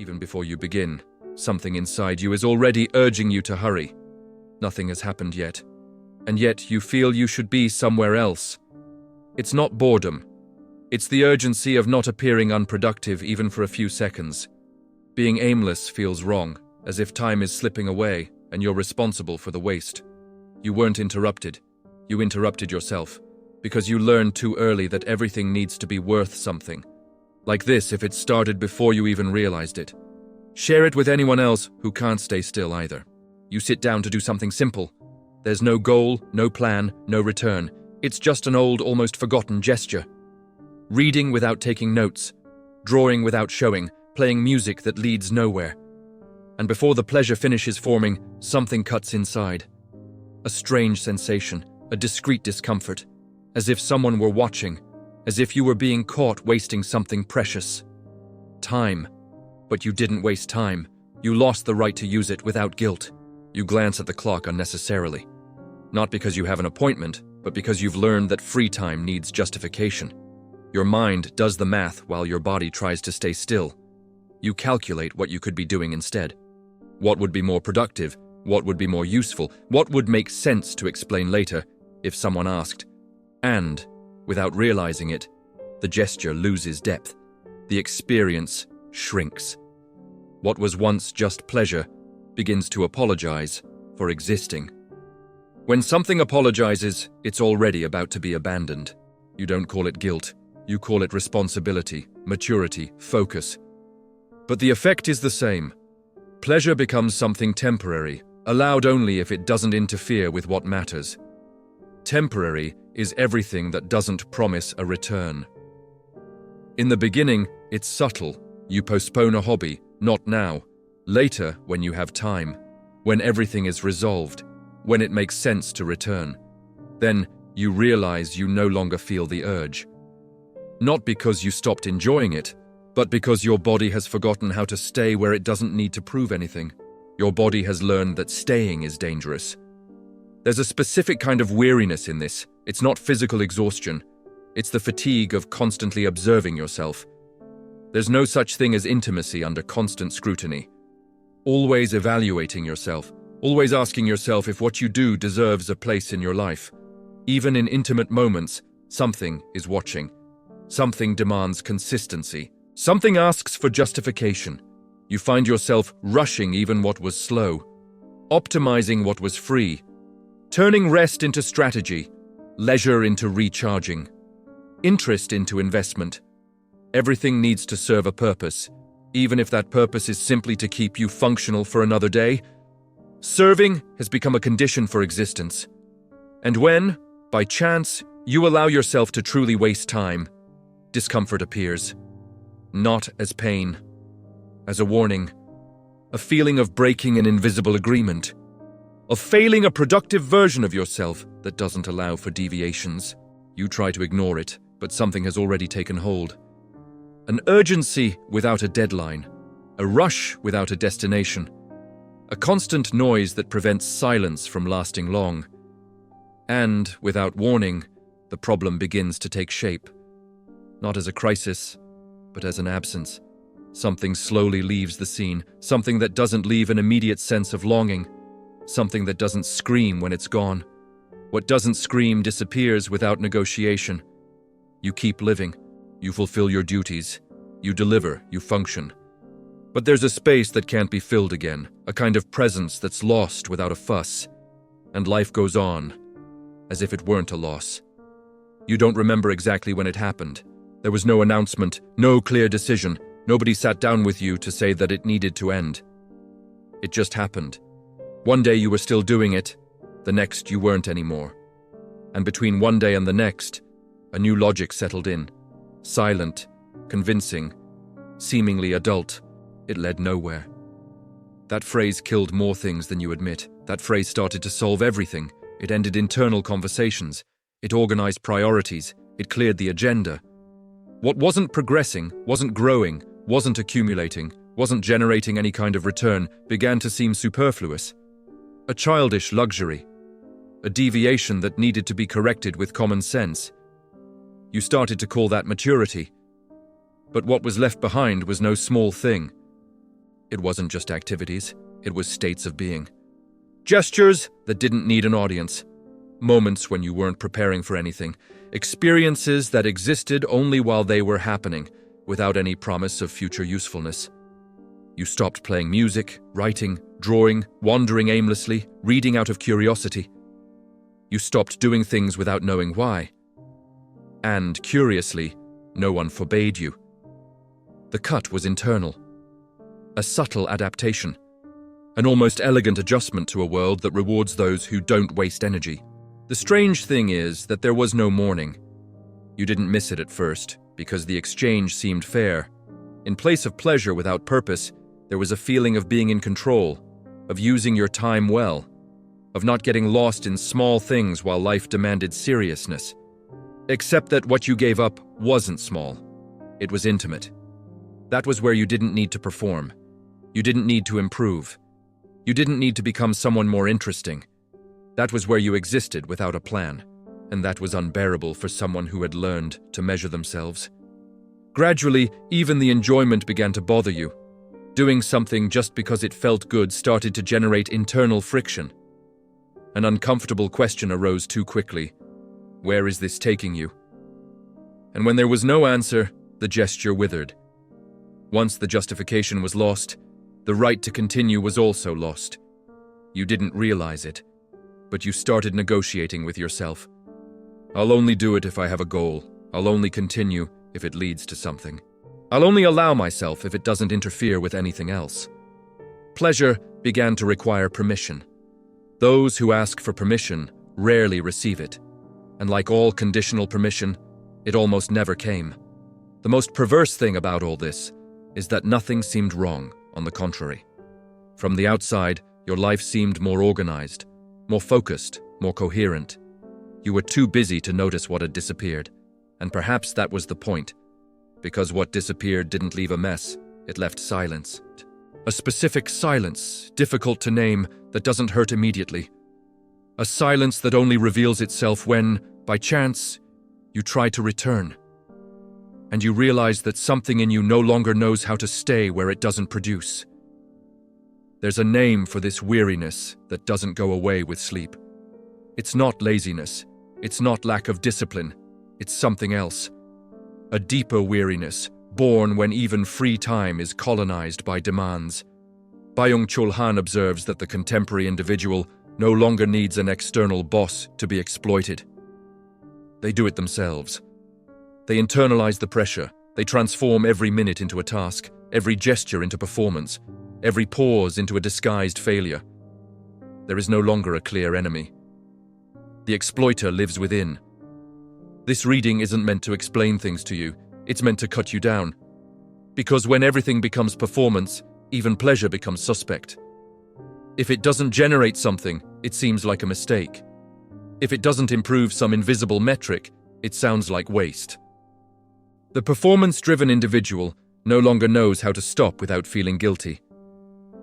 Even before you begin, something inside you is already urging you to hurry. Nothing has happened yet, and yet you feel you should be somewhere else. It's not boredom. It's the urgency of not appearing unproductive even for a few seconds. Being aimless feels wrong, as if time is slipping away and you're responsible for the waste. You weren't interrupted. You interrupted yourself, because you learned too early that everything needs to be worth something. Like this if it started before you even realized it. Share it with anyone else who can't stay still either. You sit down to do something simple. There's no goal, no plan, no return. It's just an old, almost forgotten gesture. Reading without taking notes, drawing without showing, playing music that leads nowhere. And before the pleasure finishes forming, something cuts inside. A strange sensation, a discreet discomfort, as if someone were watching, as if you were being caught wasting something precious. Time. But you didn't waste time. You lost the right to use it without guilt. You glance at the clock unnecessarily. Not because you have an appointment, but because you've learned that free time needs justification. Your mind does the math while your body tries to stay still. You calculate what you could be doing instead. What would be more productive? What would be more useful? What would make sense to explain later if someone asked? And, without realizing it, the gesture loses depth. The experience shrinks. What was once just pleasure begins to apologize for existing. When something apologizes, it's already about to be abandoned. You don't call it guilt. You call it responsibility, maturity, focus. But the effect is the same. Pleasure becomes something temporary, allowed only if it doesn't interfere with what matters. Temporary is everything that doesn't promise a return. In the beginning, it's subtle. You postpone a hobby, not now. Later, when you have time. When everything is resolved. When it makes sense to return. Then, you realize you no longer feel the urge. Not because you stopped enjoying it, but because your body has forgotten how to stay where it doesn't need to prove anything. Your body has learned that staying is dangerous. There's a specific kind of weariness in this. It's not physical exhaustion. It's the fatigue of constantly observing yourself. There's no such thing as intimacy under constant scrutiny. Always evaluating yourself, always asking yourself if what you do deserves a place in your life. Even in intimate moments, something is watching. Something demands consistency. Something asks for justification. You find yourself rushing even what was slow, optimizing what was free, turning rest into strategy, leisure into recharging, interest into investment. Everything needs to serve a purpose, even if that purpose is simply to keep you functional for another day. Serving has become a condition for existence. And when, by chance, you allow yourself to truly waste time, discomfort appears. Not as pain, as a warning, a feeling of breaking an invisible agreement, of failing a productive version of yourself that doesn't allow for deviations. You try to ignore it, but something has already taken hold. An urgency without a deadline, a rush without a destination, a constant noise that prevents silence from lasting long. And, without warning, the problem begins to take shape. Not as a crisis, but as an absence. Something slowly leaves the scene, something that doesn't leave an immediate sense of longing, something that doesn't scream when it's gone. What doesn't scream disappears without negotiation. You keep living, you fulfill your duties, you deliver, you function. But there's a space that can't be filled again, a kind of presence that's lost without a fuss. And life goes on, as if it weren't a loss. You don't remember exactly when it happened. There was no announcement, no clear decision. Nobody sat down with you to say that it needed to end. It just happened. One day you were still doing it, the next you weren't anymore. And between one day and the next, a new logic settled in. Silent, convincing, seemingly adult. It led nowhere. That phrase killed more things than you admit. That phrase started to solve everything. It ended internal conversations. It organized priorities. It cleared the agenda. What wasn't progressing, wasn't growing, wasn't accumulating, wasn't generating any kind of return, began to seem superfluous. A childish luxury. A deviation that needed to be corrected with common sense. You started to call that maturity. But what was left behind was no small thing. It wasn't just activities, it was states of being. Gestures that didn't need an audience. Moments when you weren't preparing for anything. Experiences that existed only while they were happening, without any promise of future usefulness. You stopped playing music, writing, drawing, wandering aimlessly, reading out of curiosity. You stopped doing things without knowing why. And, curiously, no one forbade you. The cut was internal. A subtle adaptation. An almost elegant adjustment to a world that rewards those who don't waste energy. The strange thing is that there was no mourning. You didn't miss it at first, because the exchange seemed fair. In place of pleasure without purpose, there was a feeling of being in control, of using your time well, of not getting lost in small things while life demanded seriousness. Except that what you gave up wasn't small. It was intimate. That was where you didn't need to perform. You didn't need to improve. You didn't need to become someone more interesting. That was where you existed without a plan, and that was unbearable for someone who had learned to measure themselves. Gradually, even the enjoyment began to bother you. Doing something just because it felt good started to generate internal friction. An uncomfortable question arose too quickly. Where is this taking you? And when there was no answer, the gesture withered. Once the justification was lost, the right to continue was also lost. You didn't realize it, but you started negotiating with yourself. I'll only do it if I have a goal. I'll only continue if it leads to something. I'll only allow myself if it doesn't interfere with anything else. Pleasure began to require permission. Those who ask for permission rarely receive it, and like all conditional permission, it almost never came. The most perverse thing about all this is that nothing seemed wrong, on the contrary. From the outside, your life seemed more organized, more focused, more coherent. You were too busy to notice what had disappeared, and perhaps that was the point, because what disappeared didn't leave a mess, it left silence. A specific silence, difficult to name, that doesn't hurt immediately. A silence that only reveals itself when, by chance, you try to return. And you realize that something in you no longer knows how to stay where it doesn't produce. There's a name for this weariness that doesn't go away with sleep. It's not laziness. It's not lack of discipline. It's something else. A deeper weariness, born when even free time is colonized by demands. Byung-Chul Han observes that the contemporary individual no longer needs an external boss to be exploited. They do it themselves. They internalize the pressure. They transform every minute into a task, every gesture into performance, every pause into a disguised failure. There is no longer a clear enemy. The exploiter lives within. This reading isn't meant to explain things to you, it's meant to cut you down. Because when everything becomes performance, even pleasure becomes suspect. If it doesn't generate something, it seems like a mistake. If it doesn't improve some invisible metric, it sounds like waste. The performance-driven individual no longer knows how to stop without feeling guilty.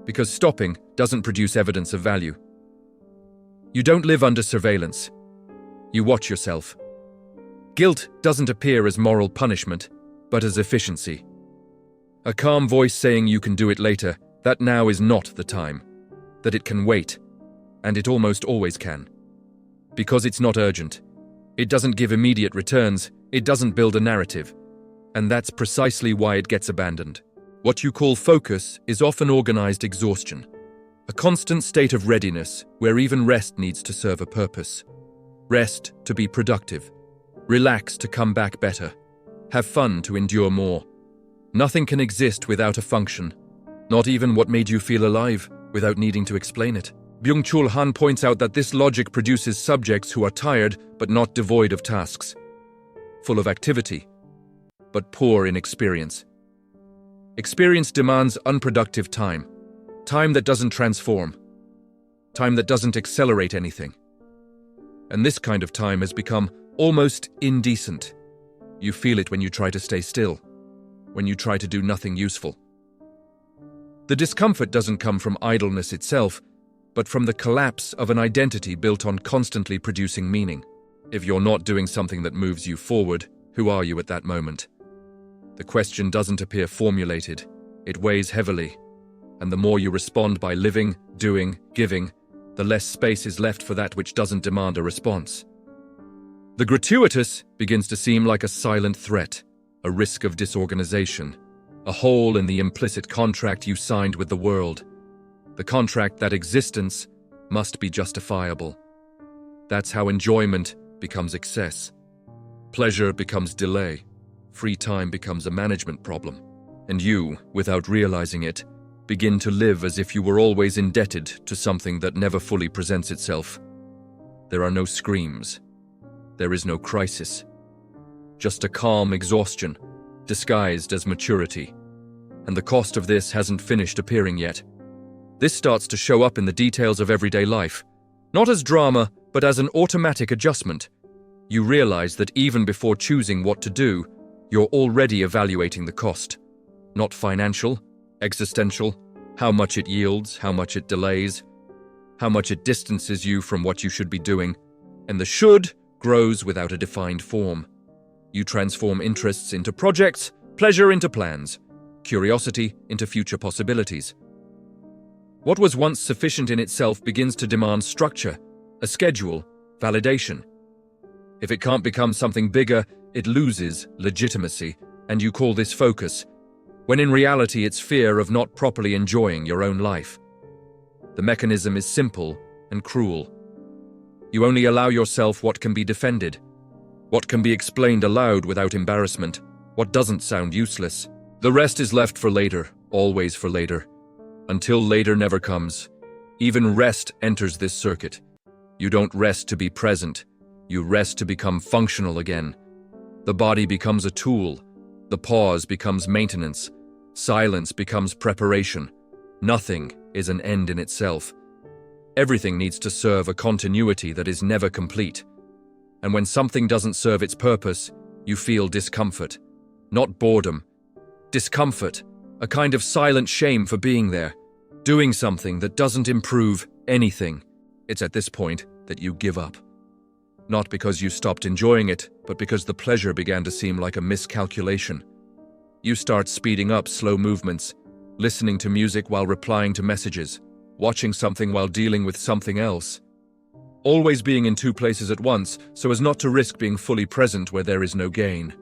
Because stopping doesn't produce evidence of value. You don't live under surveillance. You watch yourself. Guilt doesn't appear as moral punishment, but as efficiency. A calm voice saying you can do it later, that now is not the time. That it can wait, and it almost always can. Because it's not urgent. It doesn't give immediate returns, it doesn't build a narrative. And that's precisely why it gets abandoned. What you call focus is often organized exhaustion. A constant state of readiness where even rest needs to serve a purpose. Rest to be productive. Relax to come back better. Have fun to endure more. Nothing can exist without a function. Not even what made you feel alive, without needing to explain it. Byung-Chul Han points out that this logic produces subjects who are tired but not devoid of tasks. Full of activity, but poor in experience. Experience demands unproductive time. Time that doesn't transform. Time that doesn't accelerate anything. And this kind of time has become almost indecent. You feel it when you try to stay still, when you try to do nothing useful. The discomfort doesn't come from idleness itself, but from the collapse of an identity built on constantly producing meaning. If you're not doing something that moves you forward, who are you at that moment? The question doesn't appear formulated. It weighs heavily. And the more you respond by living, doing, giving, the less space is left for that which doesn't demand a response. The gratuitous begins to seem like a silent threat, a risk of disorganization, a hole in the implicit contract you signed with the world, the contract that existence must be justifiable. That's how enjoyment becomes excess. Pleasure becomes delay. Free time becomes a management problem. And you, without realizing it, begin to live as if you were always indebted to something that never fully presents itself. There are no screams. There is no crisis. Just a calm exhaustion, disguised as maturity. And the cost of this hasn't finished appearing yet. This starts to show up in the details of everyday life, not as drama, but as an automatic adjustment. You realize that even before choosing what to do, you're already evaluating the cost. Not financial, existential, how much it yields, how much it delays, how much it distances you from what you should be doing, and the should grows without a defined form. You transform interests into projects, pleasure into plans, curiosity into future possibilities. What was once sufficient in itself begins to demand structure, a schedule, validation. If it can't become something bigger, it loses legitimacy, and you call this focus, when in reality it's fear of not properly enjoying your own life. The mechanism is simple and cruel. You only allow yourself what can be defended, what can be explained aloud without embarrassment, what doesn't sound useless. The rest is left for later, always for later. Until later never comes. Even rest enters this circuit. You don't rest to be present. You rest to become functional again. The body becomes a tool. The pause becomes maintenance. Silence becomes preparation. Nothing is an end in itself. Everything needs to serve a continuity that is never complete. And when something doesn't serve its purpose, you feel discomfort. Not boredom. Discomfort, a kind of silent shame for being there, doing something that doesn't improve anything. It's at this point that you give up. Not because you stopped enjoying it, but because the pleasure began to seem like a miscalculation. You start speeding up slow movements, listening to music while replying to messages, watching something while dealing with something else. Always being in two places at once so as not to risk being fully present where there is no gain.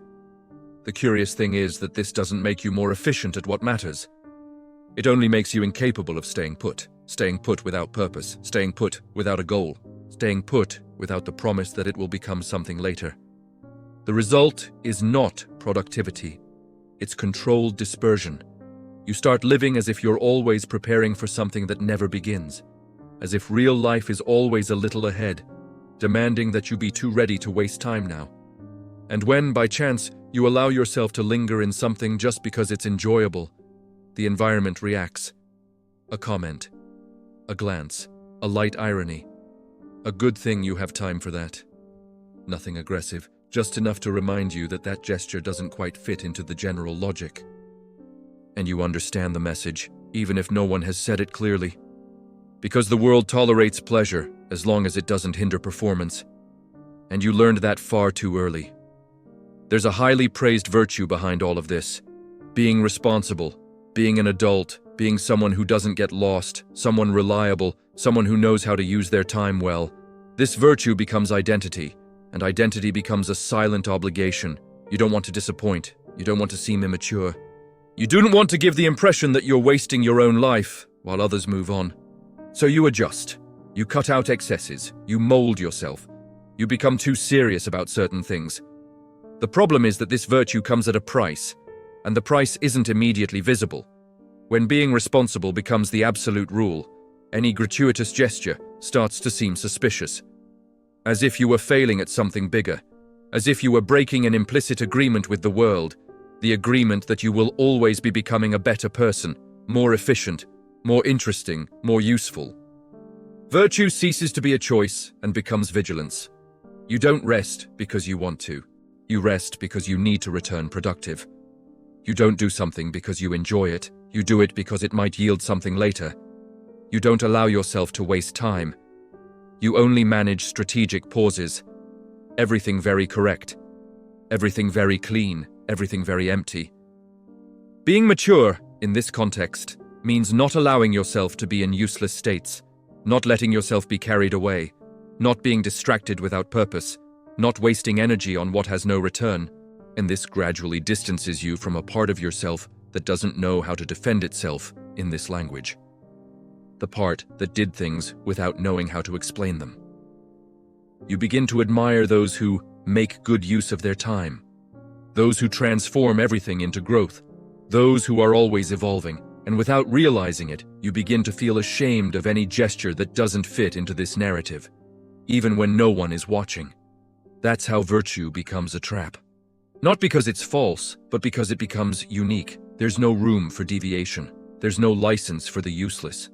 The curious thing is that this doesn't make you more efficient at what matters. It only makes you incapable of staying put without purpose, staying put without a goal, staying put without the promise that it will become something later. The result is not productivity. It's controlled dispersion. You start living as if you're always preparing for something that never begins, as if real life is always a little ahead, demanding that you be too ready to waste time now. And when, by chance, you allow yourself to linger in something just because it's enjoyable, the environment reacts. A comment, a glance, a light irony. A good thing you have time for that. Nothing aggressive, just enough to remind you that that gesture doesn't quite fit into the general logic. And you understand the message, even if no one has said it clearly. Because the world tolerates pleasure as long as it doesn't hinder performance. And you learned that far too early. There's a highly praised virtue behind all of this. Being responsible, being an adult, being someone who doesn't get lost, someone reliable, someone who knows how to use their time well. This virtue becomes identity, and identity becomes a silent obligation. You don't want to disappoint. You don't want to seem immature. You don't want to give the impression that you're wasting your own life while others move on. So you adjust. You cut out excesses. You mold yourself. You become too serious about certain things. The problem is that this virtue comes at a price, and the price isn't immediately visible. When being responsible becomes the absolute rule, any gratuitous gesture starts to seem suspicious. As if you were failing at something bigger, as if you were breaking an implicit agreement with the world, the agreement that you will always be becoming a better person, more efficient, more interesting, more useful. Virtue ceases to be a choice and becomes vigilance. You don't rest because you want to. You rest because you need to return productive. You don't do something because you enjoy it. You do it because it might yield something later. You don't allow yourself to waste time. You only manage strategic pauses. Everything very correct. Everything very clean. Everything very empty. Being mature, in this context, means not allowing yourself to be in useless states, not letting yourself be carried away, not being distracted without purpose, not wasting energy on what has no return, and this gradually distances you from a part of yourself that doesn't know how to defend itself in this language. The part that did things without knowing how to explain them. You begin to admire those who make good use of their time, those who transform everything into growth, those who are always evolving, and without realizing it, you begin to feel ashamed of any gesture that doesn't fit into this narrative, even when no one is watching. That's how virtue becomes a trap. Not because it's false, but because it becomes unique. There's no room for deviation. There's no license for the useless.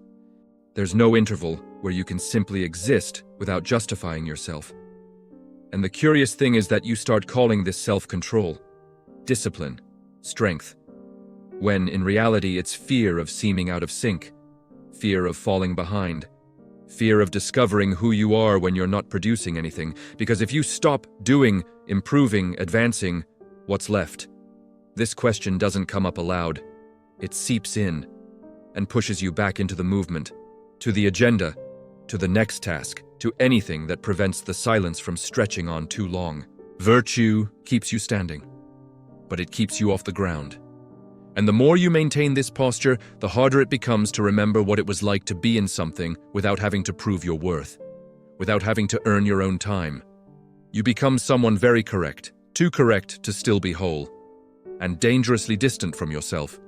There's no interval where you can simply exist without justifying yourself. And the curious thing is that you start calling this self-control, discipline, strength, when in reality it's fear of seeming out of sync, fear of falling behind, fear of discovering who you are when you're not producing anything. Because if you stop doing, improving, advancing, what's left? This question doesn't come up aloud. It seeps in and pushes you back into the movement, to the agenda, to the next task, to anything that prevents the silence from stretching on too long. Virtue keeps you standing, but it keeps you off the ground. And the more you maintain this posture, the harder it becomes to remember what it was like to be in something without having to prove your worth, without having to earn your own time. You become someone very correct, too correct to still be whole, and dangerously distant from yourself.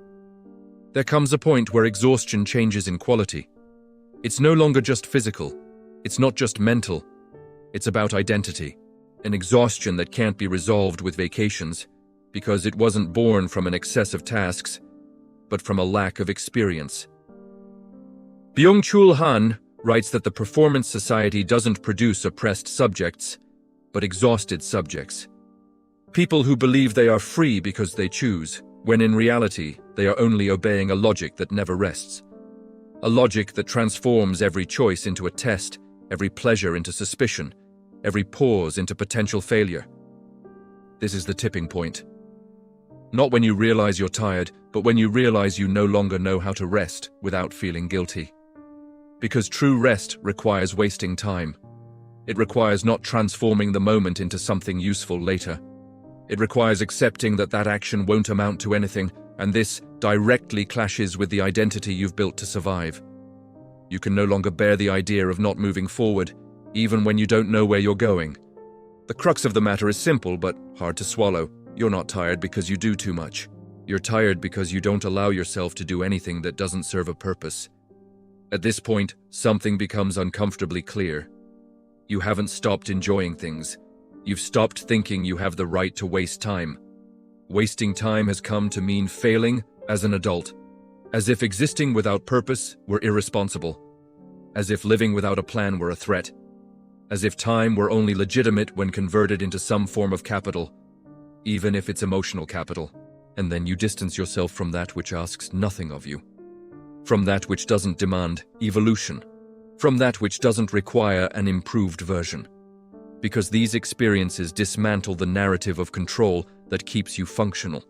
There comes a point where exhaustion changes in quality. It's no longer just physical. It's not just mental. It's about identity, an exhaustion that can't be resolved with vacations, because it wasn't born from an excess of tasks, but from a lack of experience. Byung-Chul Han writes that the performance society doesn't produce oppressed subjects, but exhausted subjects. People who believe they are free because they choose, when in reality they are only obeying a logic that never rests. A logic that transforms every choice into a test, every pleasure into suspicion, every pause into potential failure. This is the tipping point. Not when you realize you're tired, but when you realize you no longer know how to rest without feeling guilty. Because true rest requires wasting time. It requires not transforming the moment into something useful later. It requires accepting that that action won't amount to anything, and this directly clashes with the identity you've built to survive. You can no longer bear the idea of not moving forward, even when you don't know where you're going. The crux of the matter is simple, but hard to swallow. You're not tired because you do too much. You're tired because you don't allow yourself to do anything that doesn't serve a purpose. At this point, something becomes uncomfortably clear. You haven't stopped enjoying things. You've stopped thinking you have the right to waste time. Wasting time has come to mean failing as an adult, as if existing without purpose were irresponsible, as if living without a plan were a threat, as if time were only legitimate when converted into some form of capital, even if it's emotional capital. And then you distance yourself from that which asks nothing of you, from that which doesn't demand evolution, from that which doesn't require an improved version. Because these experiences dismantle the narrative of control that keeps you functional.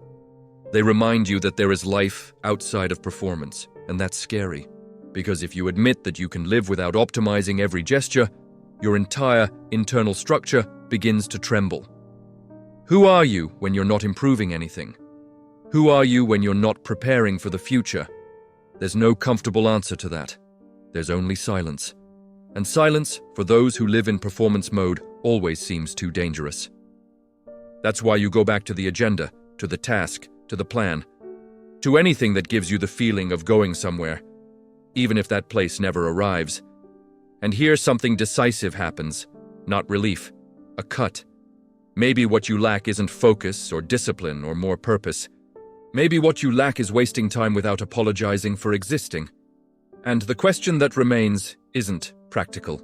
They remind you that there is life outside of performance, and that's scary. Because if you admit that you can live without optimizing every gesture, your entire internal structure begins to tremble. Who are you when you're not improving anything? Who are you when you're not preparing for the future? There's no comfortable answer to that. There's only silence. And silence, for those who live in performance mode, always seems too dangerous. That's why you go back to the agenda, to the task, to the plan, to anything that gives you the feeling of going somewhere, even if that place never arrives. And here something decisive happens, not relief, a cut. Maybe what you lack isn't focus or discipline or more purpose. Maybe what you lack is wasting time without apologizing for existing. And the question that remains isn't practical.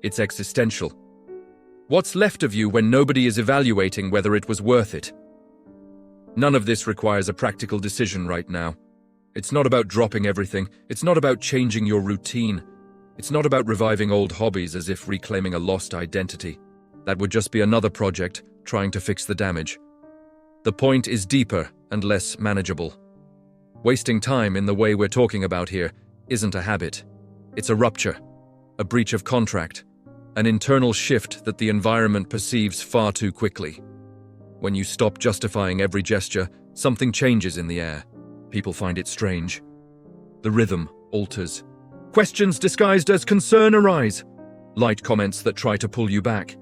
It's existential. What's left of you when nobody is evaluating whether it was worth it? None of this requires a practical decision right now. It's not about dropping everything. It's not about changing your routine. It's not about reviving old hobbies as if reclaiming a lost identity. That would just be another project trying to fix the damage. The point is deeper and less manageable. Wasting time in the way we're talking about here isn't a habit. It's a rupture, a breach of contract, an internal shift that the environment perceives far too quickly. When you stop justifying every gesture, something changes in the air. People find it strange. The rhythm alters. Questions disguised as concern arise. Light comments that try to pull you back.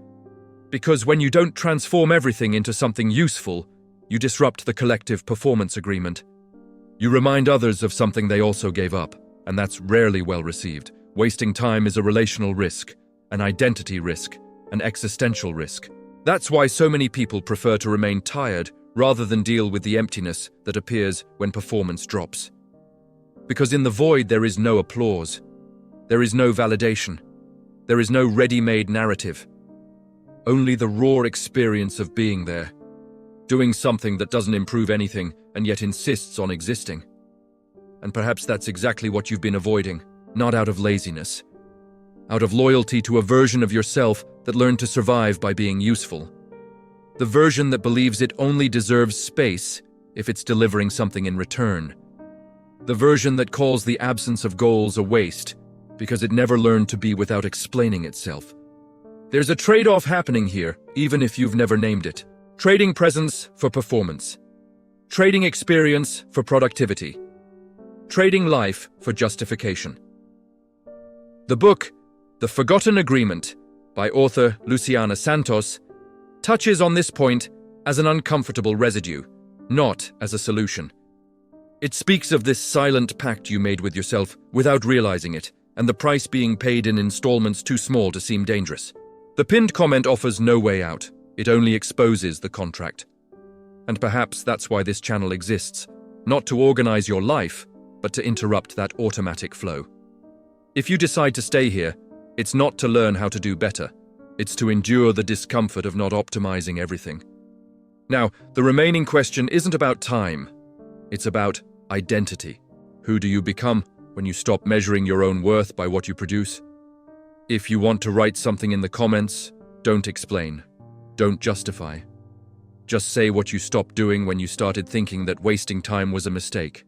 Because when you don't transform everything into something useful, you disrupt the collective performance agreement. You remind others of something they also gave up, and that's rarely well received. Wasting time is a relational risk, an identity risk, an existential risk. That's why so many people prefer to remain tired rather than deal with the emptiness that appears when performance drops. Because in the void there is no applause. There is no validation. There is no ready-made narrative. Only the raw experience of being there, doing something that doesn't improve anything and yet insists on existing. And perhaps that's exactly what you've been avoiding, not out of laziness, out of loyalty to a version of yourself that learned to survive by being useful. The version that believes it only deserves space if it's delivering something in return. The version that calls the absence of goals a waste because it never learned to be without explaining itself. There's a trade-off happening here, even if you've never named it. Trading presence for performance. Trading experience for productivity. Trading life for justification. The book, The Forgotten Agreement, by author Luciana Santos, touches on this point as an uncomfortable residue, not as a solution. It speaks of this silent pact you made with yourself without realizing it, and the price being paid in installments too small to seem dangerous. The pinned comment offers no way out. It only exposes the contract. And perhaps that's why this channel exists, not to organize your life, but to interrupt that automatic flow. If you decide to stay here, it's not to learn how to do better. It's to endure the discomfort of not optimizing everything. Now, the remaining question isn't about time. It's about identity. Who do you become when you stop measuring your own worth by what you produce? If you want to write something in the comments, don't explain. Don't justify. Just say what you stopped doing when you started thinking that wasting time was a mistake.